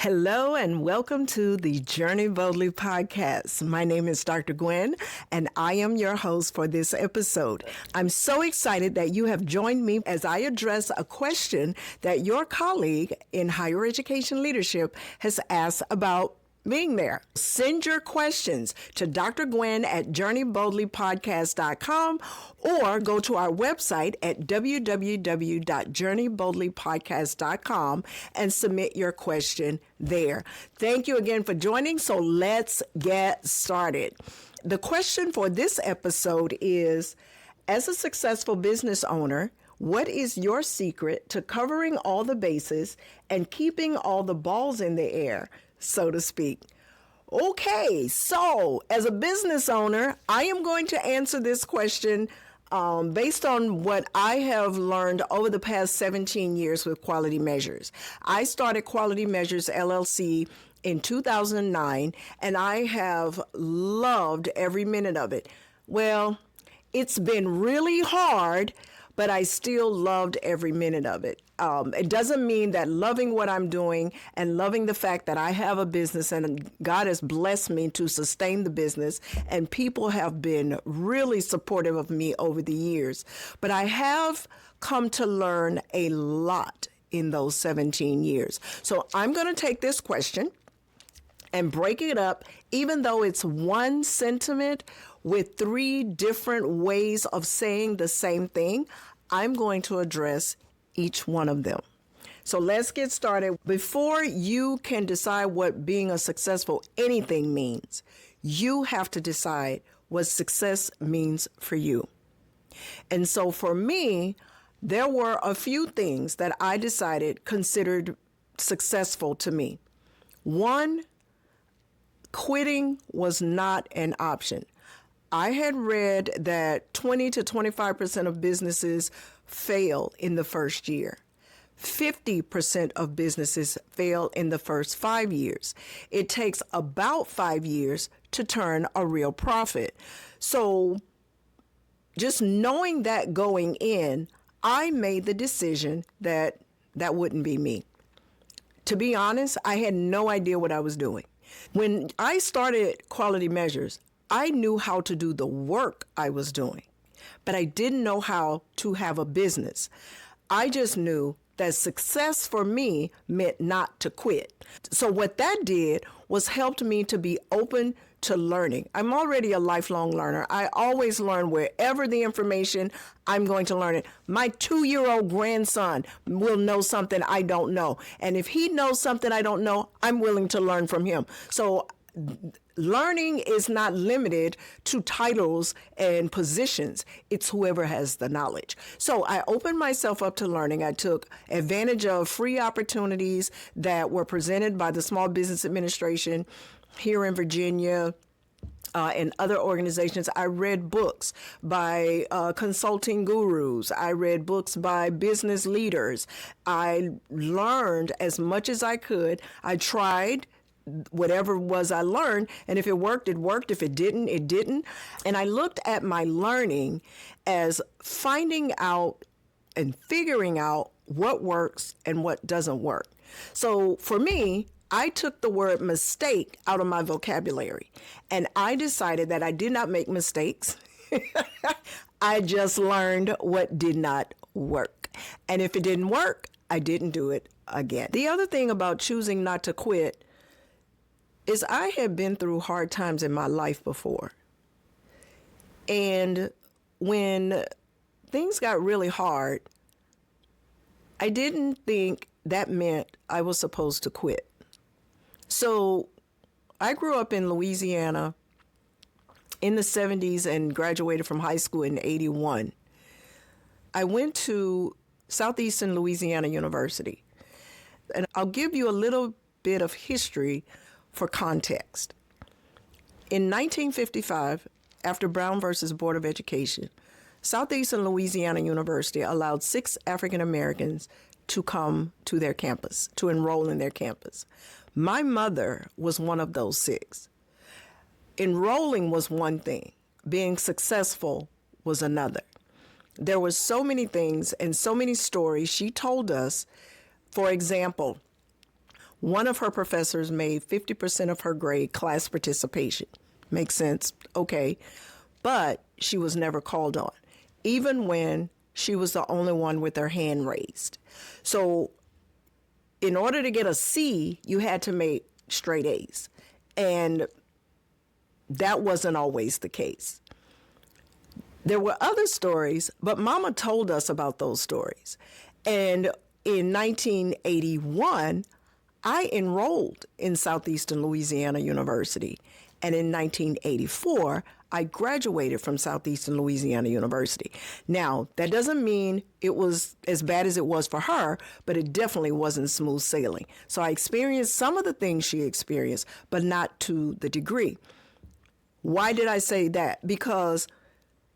Hello and welcome to the Journey Boldly podcast. My name is Dr. Gwen and I am your host for this episode. I'm so excited that you have joined me as I address a question that your colleague in higher education leadership has asked about being there. Send your questions to Dr. Gwen at journeyboldlypodcast.com or go to our website at www.journeyboldlypodcast.com and submit your question there. Thank you again for joining. So let's get started. The question for this episode is, as a successful business owner, what is your secret to covering all the bases and keeping all the balls in the air, so to speak? Okay, so as a business owner, I am going to answer this question based on what I have learned over the past 17 years with Quality Measures. I started Quality Measures LLC in 2009, and I have loved every minute of it. Well, it's been really hard, but I still loved every minute of it. It doesn't mean that loving what I'm doing and loving the fact that I have a business and God has blessed me to sustain the business and people have been really supportive of me over the years. But I have come to learn a lot in those 17 years. So I'm going to take this question and break it up, even though it's one sentiment with three different ways of saying the same thing. I'm going to address each one of them. So let's get started. Before you can decide what being a successful anything means, you have to decide what success means for you. And so for me, there were a few things that I decided considered successful to me. One, quitting was not an option. I had read that 20 to 25% of businesses fail in the first year. 50% of businesses fail in the first 5 years. It takes about 5 years to turn a real profit. So just knowing that going in, I made the decision that that wouldn't be me. To be honest, I had no idea what I was doing. When I started Quality Measures, I knew how to do the work I was doing, but I didn't know how to have a business. I just knew that success for me meant not to quit. So what that did was helped me to be open to learning. I'm already a lifelong learner. I always learn wherever the information, I'm going to learn it. My 2-year-old grandson will know something I don't know. And if he knows something I don't know, I'm willing to learn from him. So learning is not limited to titles and positions. It's whoever has the knowledge. So I opened myself up to learning. I took advantage of free opportunities that were presented by the Small Business Administration here in Virginia, and other organizations. I read books by consulting gurus. I read books by business leaders. I learned as much as I could. I tried whatever was I learned, and if it worked, it worked. If it didn't, it didn't. And I looked at my learning as finding out and figuring out what works and what doesn't work. So for me, I took the word mistake out of my vocabulary, and I decided that I did not make mistakes. I just learned what did not work. And if it didn't work, I didn't do it again. The other thing about choosing not to quit is I had been through hard times in my life before. And when things got really hard, I didn't think that meant I was supposed to quit. So I grew up in Louisiana in the 70s and graduated from high school in 81. I went to Southeastern Louisiana University. And I'll give you a little bit of history for context. In 1955, after Brown versus Board of Education, Southeastern Louisiana University allowed 6 African Americans to come to their campus, to enroll in their campus. My mother was one of those 6. Enrolling was one thing. Being successful was another. There were so many things and so many stories she told us. For example, One of her professors made 50% of her grade class participation. Makes sense? Okay. But she was never called on, even when she was the only one with her hand raised. So in order to get a C, you had to make straight A's. And that wasn't always the case. There were other stories, but Mama told us about those stories. And in 1981, I enrolled in Southeastern Louisiana University. And in 1984, I graduated from Southeastern Louisiana University. Now, that doesn't mean it was as bad as it was for her, but it definitely wasn't smooth sailing. So I experienced some of the things she experienced, but not to the degree. Why did I say that? Because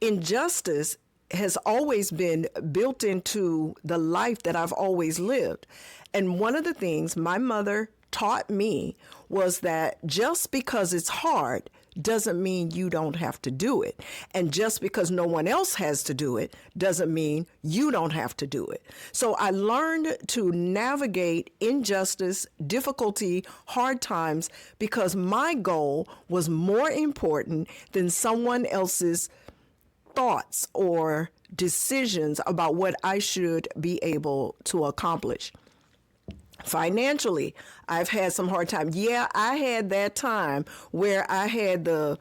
injustice has always been built into the life that I've always lived. And one of the things my mother taught me was that just because it's hard doesn't mean you don't have to do it. And just because no one else has to do it doesn't mean you don't have to do it. So I learned to navigate injustice, difficulty, hard times, because my goal was more important than someone else's thoughts or decisions about what I should be able to accomplish. Financially, I've had some hard time. Yeah, I had that time where I had the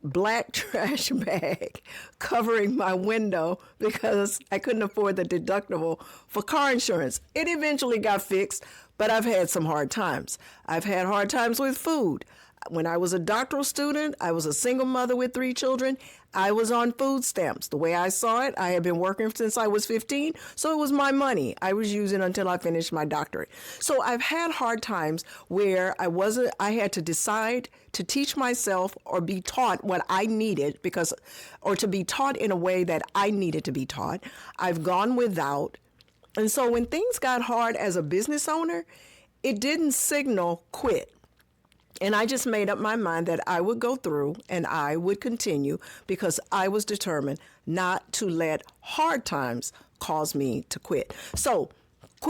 black trash bag covering my window because I couldn't afford the deductible for car insurance. It eventually got fixed, but I've had some hard times. I've had hard times with food. When I was a doctoral student, I was a single mother with 3 children. I was on food stamps. The way I saw it, I had been working since I was 15, so it was my money I was using until I finished my doctorate. So I've had hard times where I had to decide to teach myself or be taught what I needed or to be taught in a way that I needed to be taught. I've gone without. And so when things got hard as a business owner, it didn't signal quit. And I just made up my mind that I would go through and I would continue because I was determined not to let hard times cause me to quit. So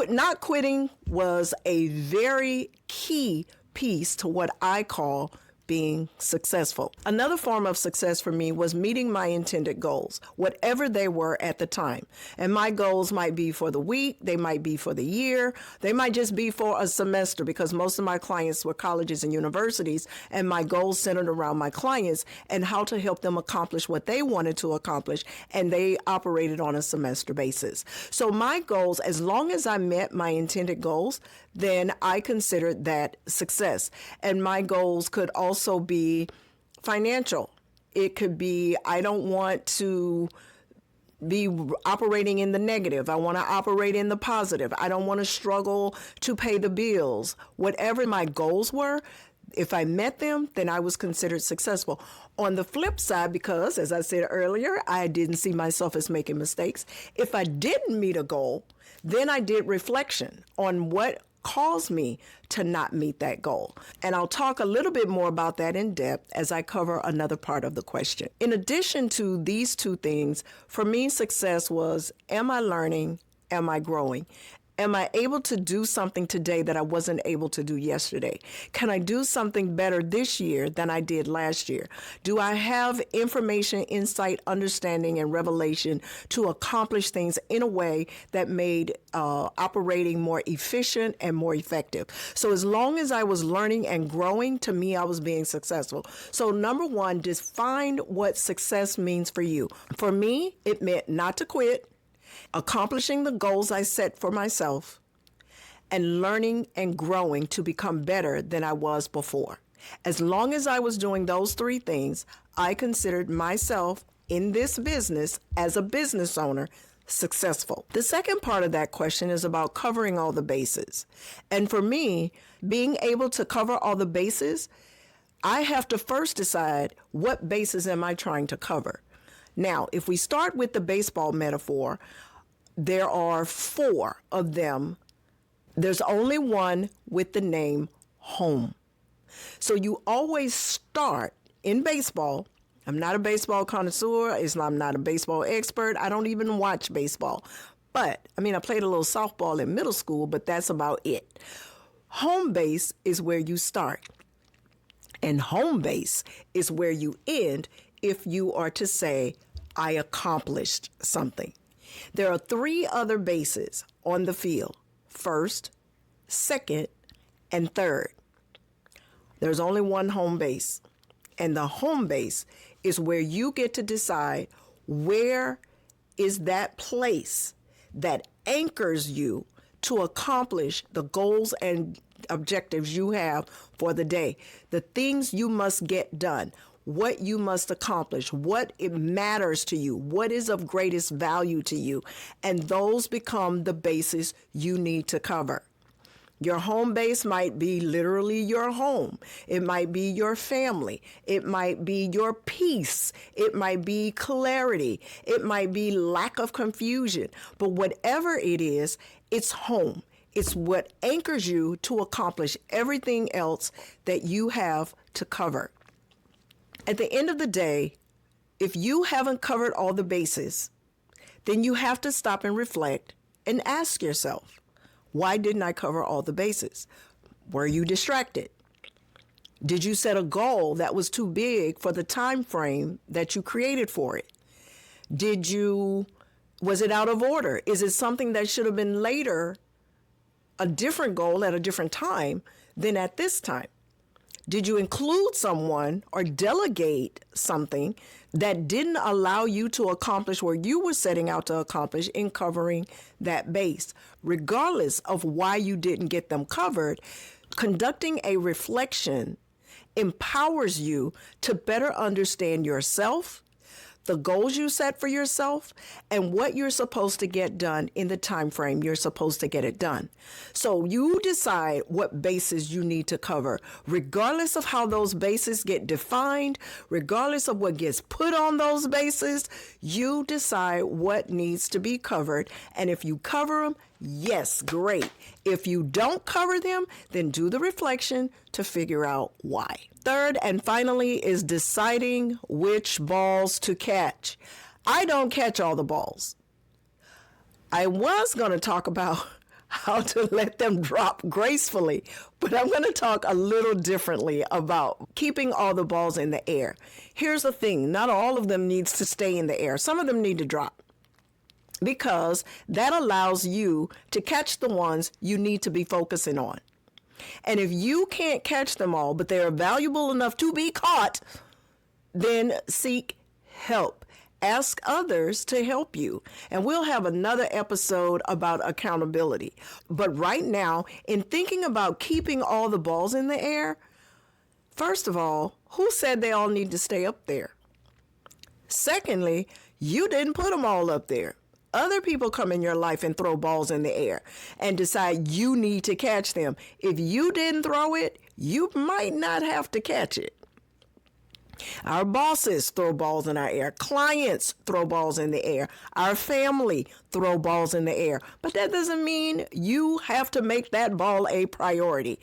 not quitting was a very key piece to what I call being successful. Another form of success for me was meeting my intended goals, whatever they were at the time. And my goals might be for the week, they might be for the year, they might just be for a semester, because most of my clients were colleges and universities, and my goals centered around my clients and how to help them accomplish what they wanted to accomplish, and they operated on a semester basis. So my goals, as long as I met my intended goals, then I considered that success. And my goals could also be financial. It could be, I don't want to be operating in the negative. I want to operate in the positive. I don't want to struggle to pay the bills. Whatever my goals were, if I met them, then I was considered successful. On the flip side, because as I said earlier, I didn't see myself as making mistakes. If I didn't meet a goal, then I did reflection on what caused me to not meet that goal. And I'll talk a little bit more about that in depth as I cover another part of the question. In addition to these two things, for me, success was, am I learning? Am I growing? Am I able to do something today that I wasn't able to do yesterday? Can I do something better this year than I did last year? Do I have information, insight, understanding, and revelation to accomplish things in a way that made operating more efficient and more effective? So as long as I was learning and growing, to me, I was being successful. So number one, define what success means for you. For me, it meant not to quit, accomplishing the goals I set for myself, and learning and growing to become better than I was before. As long as I was doing those 3 things, I considered myself in this business as a business owner successful. The second part of that question is about covering all the bases. And for me, being able to cover all the bases, I have to first decide what bases am I trying to cover. Now, if we start with the baseball metaphor, there are 4 of them. There's only one with the name home. So you always start in baseball. I'm not a baseball connoisseur. I'm not a baseball expert. I don't even watch baseball. But, I played a little softball in middle school, but that's about it. Home base is where you start. And home base is where you end if you are to say, I accomplished something. There are 3 other bases on the field: first, second, and third. There's only one home base. And the home base is where you get to decide where is that place that anchors you to accomplish the goals and objectives you have for the day, the things you must get done, what you must accomplish, what it matters to you, what is of greatest value to you. And those become the bases you need to cover. Your home base might be literally your home. It might be your family. It might be your peace. It might be clarity. It might be lack of confusion. But whatever it is, it's home. It's what anchors you to accomplish everything else that you have to cover. At the end of the day, if you haven't covered all the bases, then you have to stop and reflect and ask yourself, why didn't I cover all the bases? Were you distracted? Did you set a goal that was too big for the time frame that you created for it? Was it out of order? Is it something that should have been later, a different goal at a different time than at this time? Did you include someone or delegate something that didn't allow you to accomplish what you were setting out to accomplish in covering that base? Regardless of why you didn't get them covered, conducting a reflection empowers you to better understand yourself, the goals you set for yourself, and what you're supposed to get done in the time frame you're supposed to get it done. So you decide what bases you need to cover, regardless of how those bases get defined, regardless of what gets put on those bases. You decide what needs to be covered, and if you cover them, yes, great. If you don't cover them, then do the reflection to figure out why. Third and finally is deciding which balls to catch. I don't catch all the balls. I was going to talk about how to let them drop gracefully, but I'm going to talk a little differently about keeping all the balls in the air. Here's the thing, not all of them needs to stay in the air. Some of them need to drop, because that allows you to catch the ones you need to be focusing on. And if you can't catch them all, but they are valuable enough to be caught, then seek help. Ask others to help you. And we'll have another episode about accountability. But right now, in thinking about keeping all the balls in the air, first of all, who said they all need to stay up there? Secondly, you didn't put them all up there. Other people come in your life and throw balls in the air and decide you need to catch them. If you didn't throw it, you might not have to catch it. Our bosses throw balls in our air. Clients throw balls in the air. Our family throw balls in the air. But that doesn't mean you have to make that ball a priority.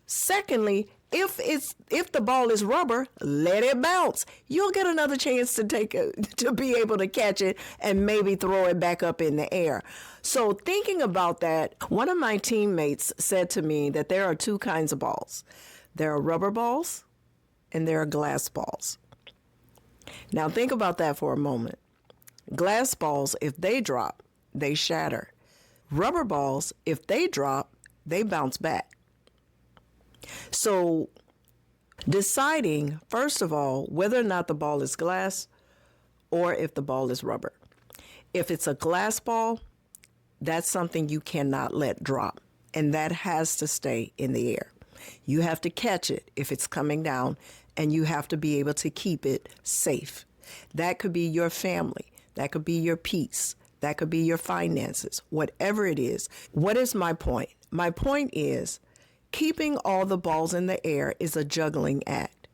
Secondly, if the ball is rubber, let it bounce. You'll get another chance to be able to catch it and maybe throw it back up in the air. So thinking about that, one of my teammates said to me that there are 2 kinds of balls. There are rubber balls and there are glass balls. Now think about that for a moment. Glass balls, if they drop, they shatter. Rubber balls, if they drop, they bounce back. So deciding, first of all, whether or not the ball is glass or if the ball is rubber. If it's a glass ball, that's something you cannot let drop, and that has to stay in the air. You have to catch it if it's coming down, and you have to be able to keep it safe. That could be your family. That could be your peace. That could be your finances, whatever it is. What is my point? My point is, keeping all the balls in the air is a juggling act.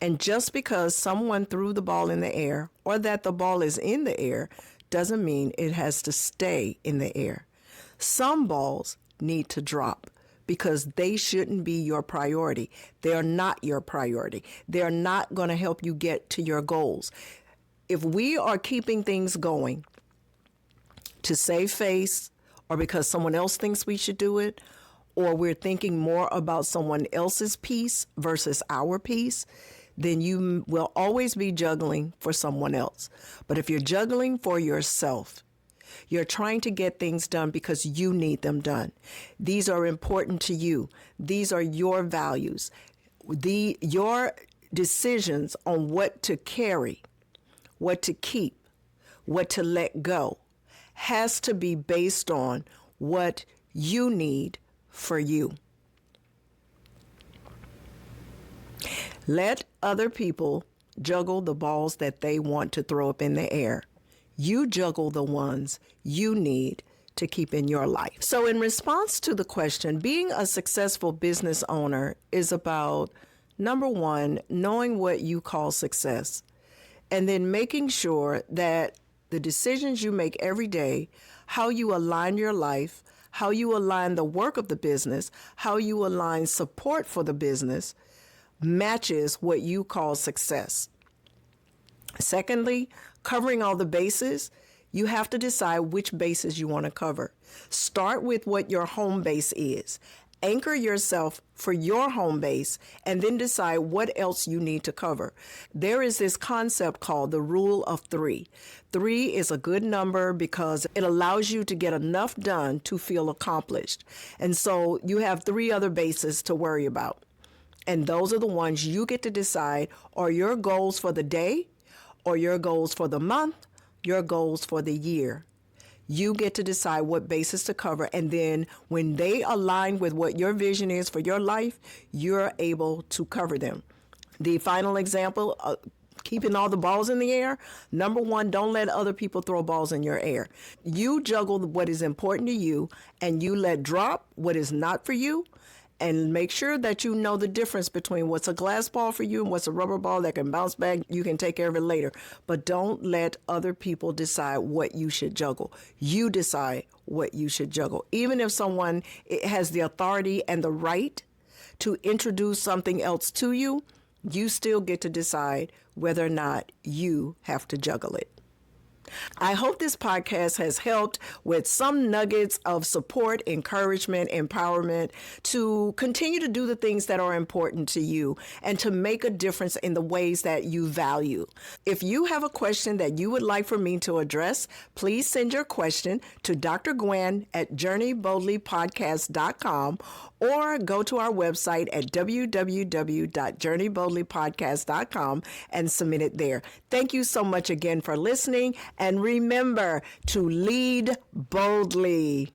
And just because someone threw the ball in the air or that the ball is in the air doesn't mean it has to stay in the air. Some balls need to drop because they shouldn't be your priority. They are not your priority. They are not going to help you get to your goals. If we are keeping things going, to save face or because someone else thinks we should do it, or we're thinking more about someone else's peace versus our peace, then you will always be juggling for someone else. But if you're juggling for yourself, you're trying to get things done because you need them done. These are important to you. These are your values. Your decisions on what to carry, what to keep, what to let go has to be based on what you need for you. Let other people juggle the balls that they want to throw up in the air. You juggle the ones you need to keep in your life. So in response to the question, being a successful business owner is about, number one, knowing what you call success, and then making sure that the decisions you make every day, how you align your life, how you align the work of the business, how you align support for the business, matches what you call success. Secondly, covering all the bases, you have to decide which bases you want to cover. Start with what your home base is. Anchor yourself for your home base and then decide what else you need to cover. There is this concept called the rule of 3. 3 is a good number because it allows you to get enough done to feel accomplished. And so you have 3 other bases to worry about. And those are the ones you get to decide are your goals for the day, or your goals for the month, your goals for the year. You get to decide what bases to cover, and then when they align with what your vision is for your life, you're able to cover them. The final example, keeping all the balls in the air. Number one, don't let other people throw balls in your air. You juggle what is important to you, and you let drop what is not for you, and make sure that you know the difference between what's a glass ball for you and what's a rubber ball that can bounce back. You can take care of it later. But don't let other people decide what you should juggle. You decide what you should juggle. Even if someone has the authority and the right to introduce something else to you, you still get to decide whether or not you have to juggle it. I hope this podcast has helped with some nuggets of support, encouragement, empowerment to continue to do the things that are important to you and to make a difference in the ways that you value. If you have a question that you would like for me to address, please send your question to Dr. Gwen at journeyboldlypodcast.com or go to our website at www.journeyboldlypodcast.com and submit it there. Thank you so much again for listening, and remember to lead boldly.